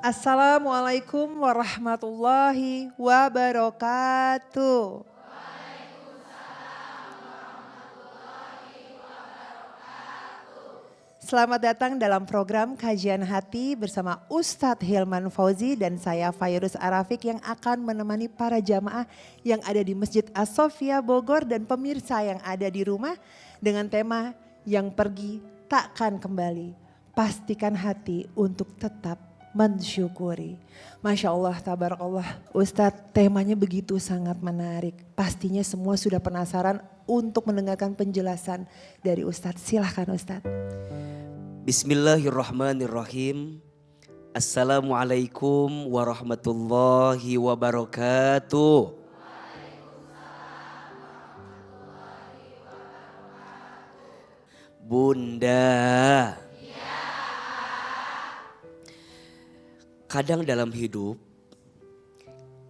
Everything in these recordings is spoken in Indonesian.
Assalamualaikum warahmatullahi wabarakatuh. Selamat datang dalam program Kajian Hati bersama Ustadz Hilman Fauzi dan saya Fayruz Arafik yang akan menemani para jamaah yang ada di Masjid As-Sofia Bogor dan pemirsa yang ada di rumah dengan tema yang pergi takkan kembali. Pastikan hati untuk tetap mensyukuri. Masya Allah, tabarakallah. Ustadz, temanya begitu sangat menarik. Pastinya semua sudah penasaran untuk mendengarkan penjelasan dari Ustadz. Silahkan Ustadz. Bismillahirrahmanirrahim. Assalamualaikum warahmatullahi wabarakatuh. Bunda, kadang dalam hidup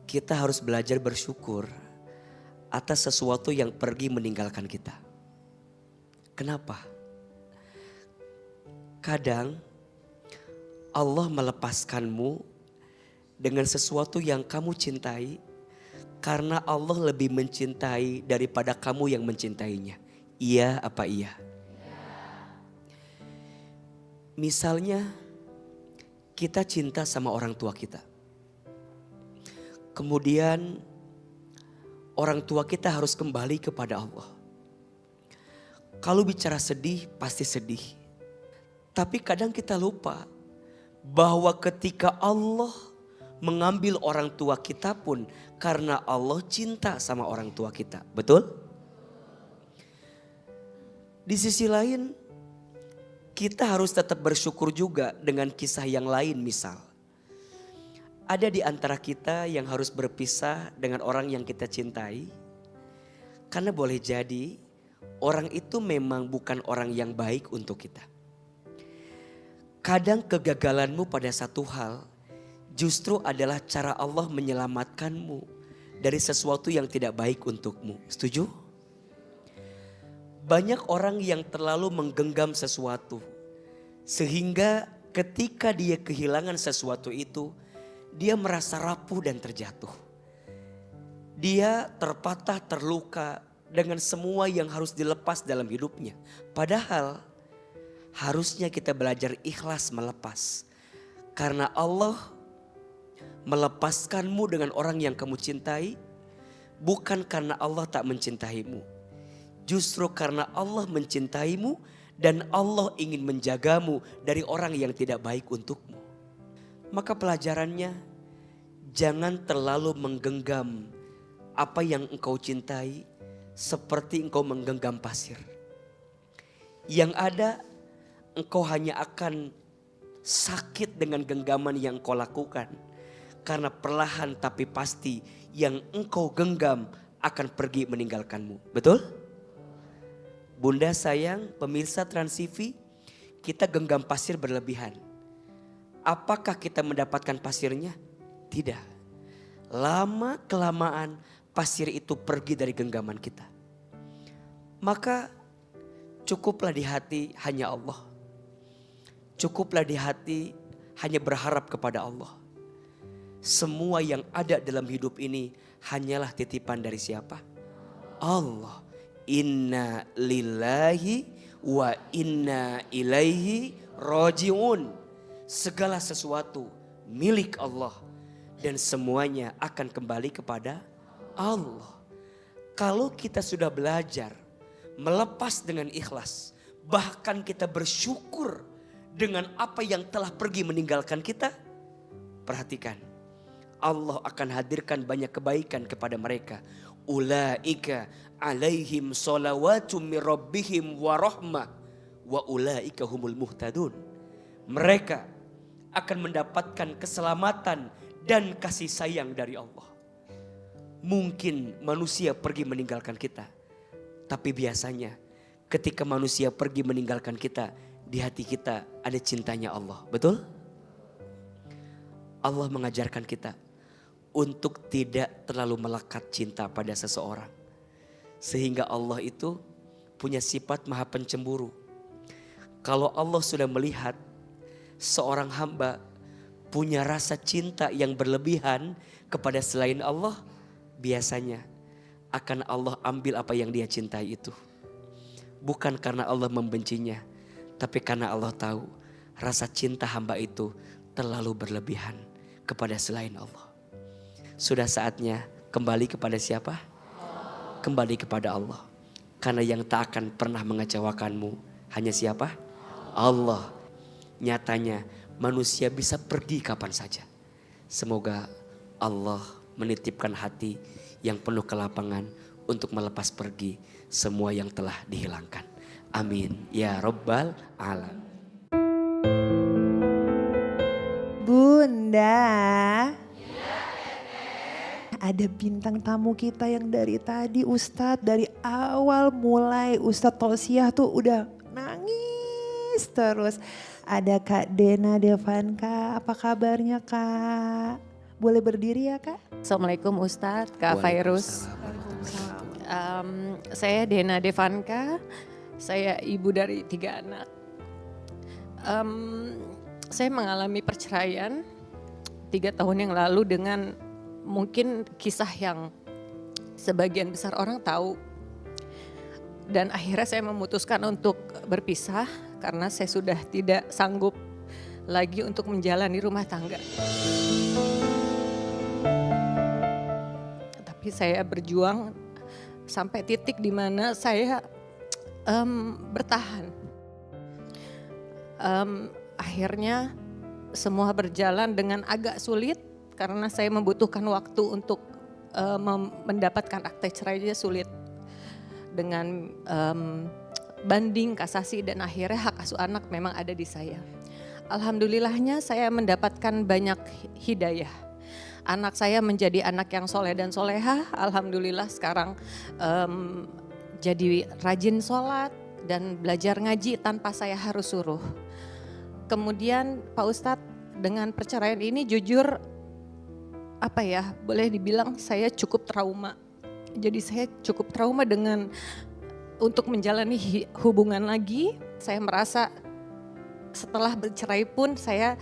kita harus belajar bersyukur atas sesuatu yang pergi meninggalkan kita. Kenapa? Kadang Allah melepaskanmu dengan sesuatu yang kamu cintai karena Allah lebih mencintai daripada kamu yang mencintainya. Iya apa iya? Misalnya kita cinta sama orang tua kita. Kemudian orang tua kita harus kembali kepada Allah. Kalau bicara sedih pasti sedih. Tapi kadang kita lupa bahwa ketika Allah mengambil orang tua kita pun karena Allah cinta sama orang tua kita. Betul? Di sisi lain kita harus tetap bersyukur juga dengan kisah yang lain. Misal ada di antara kita yang harus berpisah dengan orang yang kita cintai. Karena boleh jadi orang itu memang bukan orang yang baik untuk kita. Kadang kegagalanmu pada satu hal justru adalah cara Allah menyelamatkanmu dari sesuatu yang tidak baik untukmu. Setuju? Banyak orang yang terlalu menggenggam sesuatu sehingga ketika dia kehilangan sesuatu itu dia merasa rapuh dan terjatuh. Dia terpatah, terluka dengan semua yang harus dilepas dalam hidupnya. Padahal harusnya kita belajar ikhlas melepas. Karena Allah melepaskanmu dengan orang yang kamu cintai. Bukan karena Allah tak mencintaimu. Justru karena Allah mencintaimu. Dan Allah ingin menjagamu dari orang yang tidak baik untukmu. Maka pelajarannya, jangan terlalu menggenggam apa yang engkau cintai. Seperti engkau menggenggam pasir. Yang ada engkau hanya akan sakit dengan genggaman yang engkau lakukan. Karena perlahan tapi pasti yang engkau genggam akan pergi meninggalkanmu. Betul? Bunda sayang, pemirsa Trans TV, kita genggam pasir berlebihan. Apakah kita mendapatkan pasirnya? Tidak. Lama kelamaan pasir itu pergi dari genggaman kita. Maka cukuplah di hati hanya Allah. Cukuplah di hati hanya berharap kepada Allah. Semua yang ada dalam hidup ini hanyalah titipan dari siapa? Allah. Inna lillahi wa inna ilaihi raji'un. Segala sesuatu milik Allah. Dan semuanya akan kembali kepada Allah. Kalau kita sudah belajar melepas dengan ikhlas. Bahkan kita bersyukur dengan apa yang telah pergi meninggalkan kita. Perhatikan, Allah akan hadirkan banyak kebaikan kepada mereka. Ulaika alaihim salawatum mir rabbihim wa rahmah wa ulaika humul muhtadun. Mereka akan mendapatkan keselamatan dan kasih sayang dari Allah. Mungkin manusia pergi meninggalkan kita, tapi biasanya ketika manusia pergi meninggalkan kita, di hati kita ada cintanya Allah. Betul? Allah mengajarkan kita untuk tidak terlalu melekat cinta pada seseorang. Sehingga Allah itu punya sifat maha pencemburu. Kalau Allah sudah melihat seorang hamba punya rasa cinta yang berlebihan kepada selain Allah, biasanya akan Allah ambil apa yang dia cintai itu. Bukan karena Allah membencinya, tapi karena Allah tahu rasa cinta hamba itu terlalu berlebihan kepada selain Allah. Sudah saatnya kembali kepada siapa? Kembali kepada Allah. Karena yang tak akan pernah mengecewakanmu hanya siapa? Allah. Nyatanya manusia bisa pergi kapan saja. Semoga Allah menitipkan hati yang penuh kelapangan untuk melepas pergi semua yang telah dihilangkan. Amin. Ya Rabbal Alamin. Bunda, ada bintang tamu kita yang dari tadi Ustadz, dari awal mulai Ustadz Tausiah tuh udah nangis terus. Ada Kak Dena Devanka, apa kabarnya Kak? Boleh berdiri ya Kak? Assalamualaikum Ustadz, Kak Fairuz. Saya Dena Devanka, saya ibu dari 3 anak. Saya mengalami perceraian 3 tahun yang lalu dengan mungkin kisah yang sebagian besar orang tahu. Dan akhirnya saya memutuskan untuk berpisah karena saya sudah tidak sanggup lagi untuk menjalani rumah tangga. Tapi saya berjuang sampai titik di mana saya bertahan. Akhirnya semua berjalan dengan agak sulit karena saya membutuhkan waktu untuk mendapatkan akte cerainya sulit. Dengan banding, kasasi dan akhirnya hak asuh anak memang ada di saya. Alhamdulillahnya saya mendapatkan banyak hidayah. Anak saya menjadi anak yang soleh dan soleha. Alhamdulillah sekarang jadi rajin sholat dan belajar ngaji tanpa saya harus suruh. Kemudian Pak Ustadz, dengan perceraian ini jujur boleh dibilang saya cukup trauma. Jadi saya cukup trauma dengan untuk menjalani hubungan lagi. Saya merasa setelah bercerai pun saya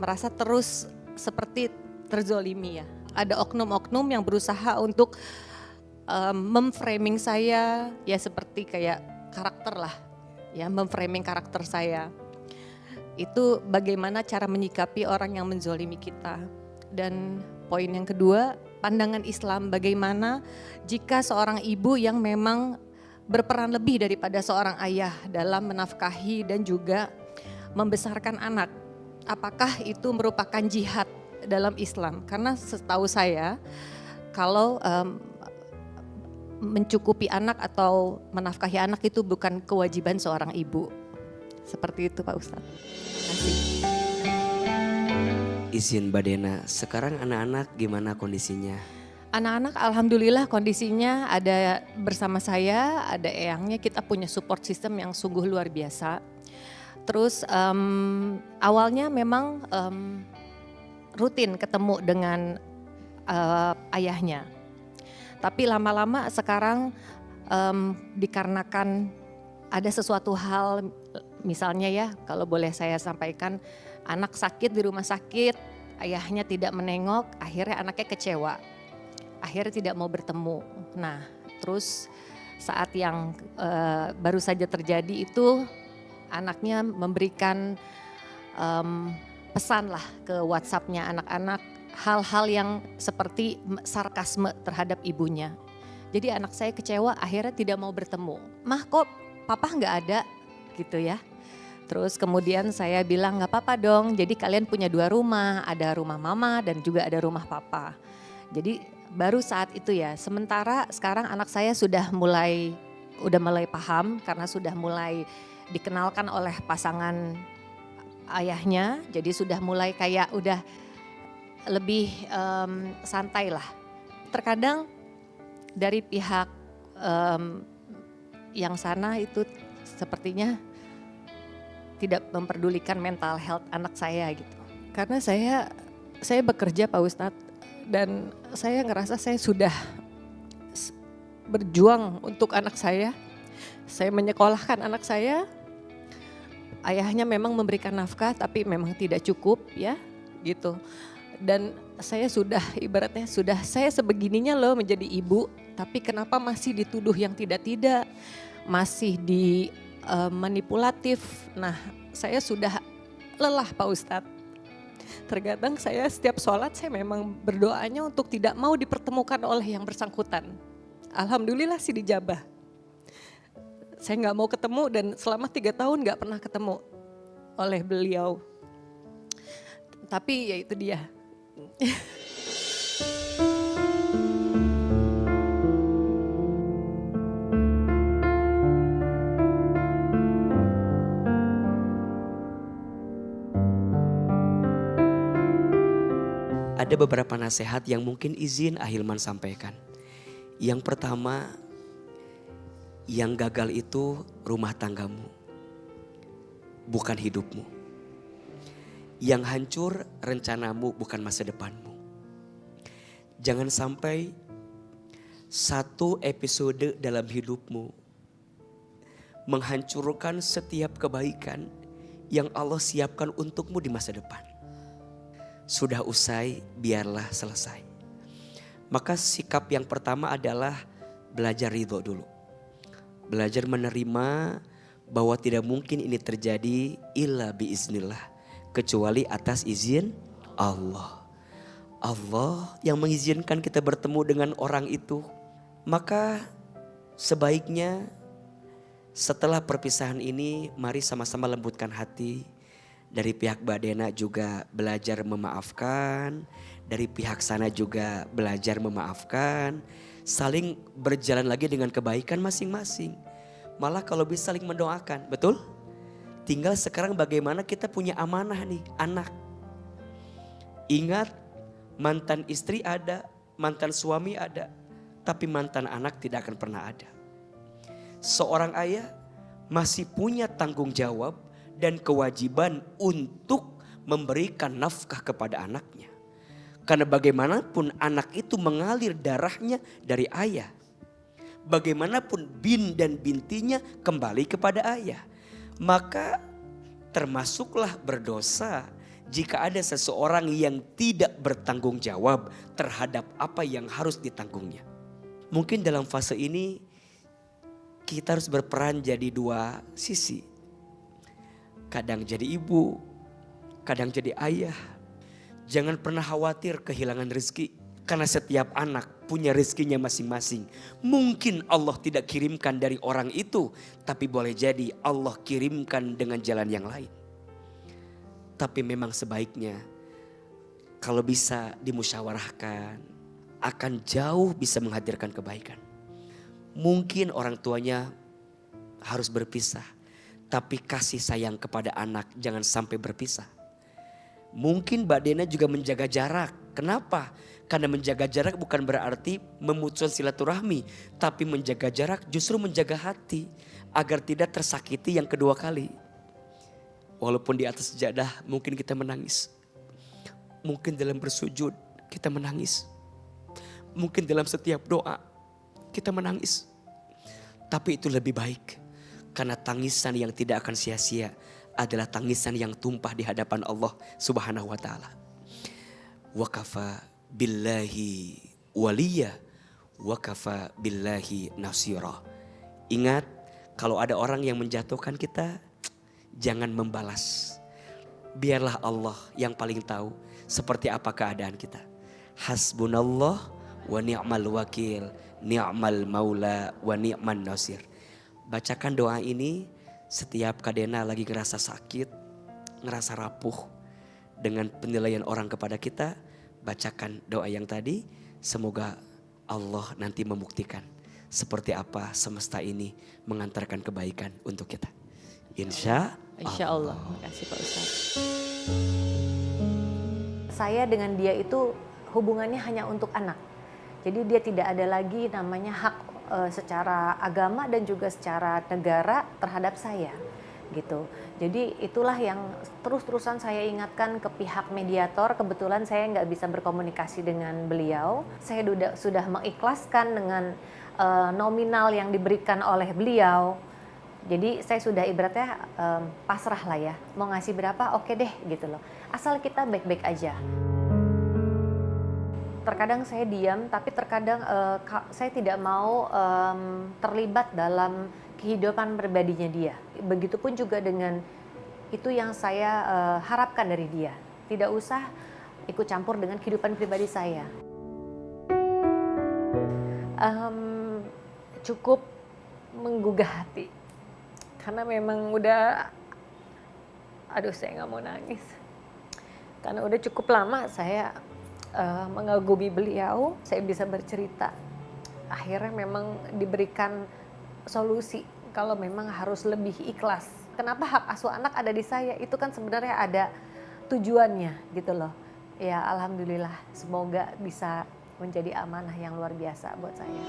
merasa terus seperti terzolimi ya. Ada oknum-oknum yang berusaha untuk memframing saya ya seperti kayak karakter lah. Ya, memframing karakter saya. Itu bagaimana cara menyikapi orang yang menzolimi kita. Dan poin yang kedua, pandangan Islam bagaimana jika seorang ibu yang memang berperan lebih daripada seorang ayah dalam menafkahi dan juga membesarkan anak. Apakah itu merupakan jihad dalam Islam? Karena setahu saya kalau mencukupi anak atau menafkahi anak itu bukan kewajiban seorang ibu. Seperti itu Pak Ustadz. Terima kasih. Izin Mbak Dena, sekarang anak-anak gimana kondisinya? Anak-anak alhamdulillah kondisinya ada bersama saya, ada eyangnya, kita punya support system yang sungguh luar biasa. Terus awalnya memang rutin ketemu dengan ayahnya. Tapi lama-lama sekarang dikarenakan ada sesuatu hal, misalnya ya kalau boleh saya sampaikan, anak sakit di rumah sakit, ayahnya tidak menengok, akhirnya anaknya kecewa. Akhirnya tidak mau bertemu. Nah terus saat yang baru saja terjadi itu anaknya memberikan pesan lah ke WhatsApp-nya anak-anak, hal-hal yang seperti sarkasme terhadap ibunya. Jadi anak saya kecewa akhirnya tidak mau bertemu. Mah kok papa nggak ada gitu ya. Terus kemudian saya bilang nggak apa-apa dong, jadi kalian punya 2 rumah, ada rumah mama dan juga ada rumah papa. Jadi baru saat itu ya, sementara sekarang anak saya sudah mulai paham karena sudah mulai dikenalkan oleh pasangan ayahnya. Jadi sudah mulai kayak udah lebih santai lah. Terkadang dari pihak yang sana itu sepertinya tidak memperdulikan mental health anak saya gitu. Karena saya bekerja Pak Ustadz dan saya ngerasa saya sudah berjuang untuk anak saya. Saya menyekolahkan anak saya. Ayahnya memang memberikan nafkah tapi memang tidak cukup ya. gitu. Dan saya sudah ibaratnya saya sebegininya loh menjadi ibu, tapi kenapa masih dituduh yang tidak-tidak, masih di manipulatif. Nah, saya sudah lelah Pak Ustadz. Terkadang saya setiap sholat saya memang berdoanya untuk tidak mau dipertemukan oleh yang bersangkutan. Alhamdulillah sih dijabah. Saya nggak mau ketemu dan selama 3 tahun nggak pernah ketemu oleh beliau. Tapi ya itu dia. Ada beberapa nasihat yang mungkin izin Ahilman sampaikan. Yang pertama, yang gagal itu rumah tanggamu, bukan hidupmu. Yang hancur rencanamu, bukan masa depanmu. Jangan sampai satu episode dalam hidupmu menghancurkan setiap kebaikan yang Allah siapkan untukmu di masa depan. Sudah usai, biarlah selesai. Maka sikap yang pertama adalah belajar ridho dulu. Belajar menerima bahwa tidak mungkin ini terjadi illa biiznillah, kecuali atas izin Allah. Allah yang mengizinkan kita bertemu dengan orang itu. Maka sebaiknya setelah perpisahan ini, mari sama-sama lembutkan hati. Dari pihak Mbak Dena juga belajar memaafkan, dari pihak sana juga belajar memaafkan, saling berjalan lagi dengan kebaikan masing-masing. Malah kalau bisa saling mendoakan, betul? Tinggal sekarang bagaimana kita punya amanah nih, anak. Ingat, mantan istri ada, mantan suami ada, tapi mantan anak tidak akan pernah ada. Seorang ayah masih punya tanggung jawab dan kewajiban untuk memberikan nafkah kepada anaknya. Karena bagaimanapun anak itu mengalir darahnya dari ayah. Bagaimanapun bin dan bintinya kembali kepada ayah. Maka termasuklah berdosa jika ada seseorang yang tidak bertanggung jawab terhadap apa yang harus ditanggungnya. Mungkin dalam fase ini kita harus berperan jadi dua sisi. Kadang jadi ibu, kadang jadi ayah. Jangan pernah khawatir kehilangan rezeki. Karena setiap anak punya rezekinya masing-masing. Mungkin Allah tidak kirimkan dari orang itu. Tapi boleh jadi Allah kirimkan dengan jalan yang lain. Tapi memang sebaiknya kalau bisa dimusyawarahkan, akan jauh bisa menghadirkan kebaikan. Mungkin orang tuanya harus berpisah. Tapi kasih sayang kepada anak jangan sampai berpisah. Mungkin Mbak Dena juga menjaga jarak. Kenapa? Karena menjaga jarak bukan berarti memutuskan silaturahmi. Tapi menjaga jarak justru menjaga hati. Agar tidak tersakiti yang kedua kali. Walaupun di atas sejadah mungkin kita menangis. Mungkin dalam bersujud kita menangis. Mungkin dalam setiap doa kita menangis. Tapi itu lebih baik. Karena tangisan yang tidak akan sia-sia adalah tangisan yang tumpah di hadapan Allah Subhanahu wa taala. Wa kafa billahi waliya wa kafa billahi nasira. Ingat, kalau ada orang yang menjatuhkan kita, jangan membalas. Biarlah Allah yang paling tahu seperti apa keadaan kita. Hasbunallah wa ni'mal wakil, ni'mal maula wa ni'man nasir. Bacakan doa ini setiap Kak Dena lagi ngerasa sakit, ngerasa rapuh dengan penilaian orang kepada kita. Bacakan doa yang tadi, semoga Allah nanti membuktikan seperti apa semesta ini mengantarkan kebaikan untuk kita. Insya Allah. Terima kasih Pak Ustadz. Saya dengan dia itu hubungannya hanya untuk anak. Jadi dia tidak ada lagi namanya hak secara agama dan juga secara negara terhadap saya gitu. Jadi itulah yang terus-terusan saya ingatkan ke pihak mediator. Kebetulan saya nggak bisa berkomunikasi dengan beliau. Saya sudah mengikhlaskan dengan nominal yang diberikan oleh beliau. Jadi saya sudah ibaratnya pasrah lah ya, mau ngasih berapa oke deh gitu loh. Asal kita baik-baik aja. Terkadang saya diam, tapi terkadang saya tidak mau terlibat dalam kehidupan pribadinya dia. Begitupun juga dengan itu yang saya harapkan dari dia. Tidak usah ikut campur dengan kehidupan pribadi saya. Cukup menggugah hati. Karena memang udah, aduh saya nggak mau nangis. Karena udah cukup lama saya mengagumi beliau, saya bisa bercerita. Akhirnya memang diberikan solusi kalau memang harus lebih ikhlas. Kenapa hak asuh anak ada di saya? Itu kan sebenarnya ada tujuannya gitu loh. Ya alhamdulillah, semoga bisa menjadi amanah yang luar biasa buat saya.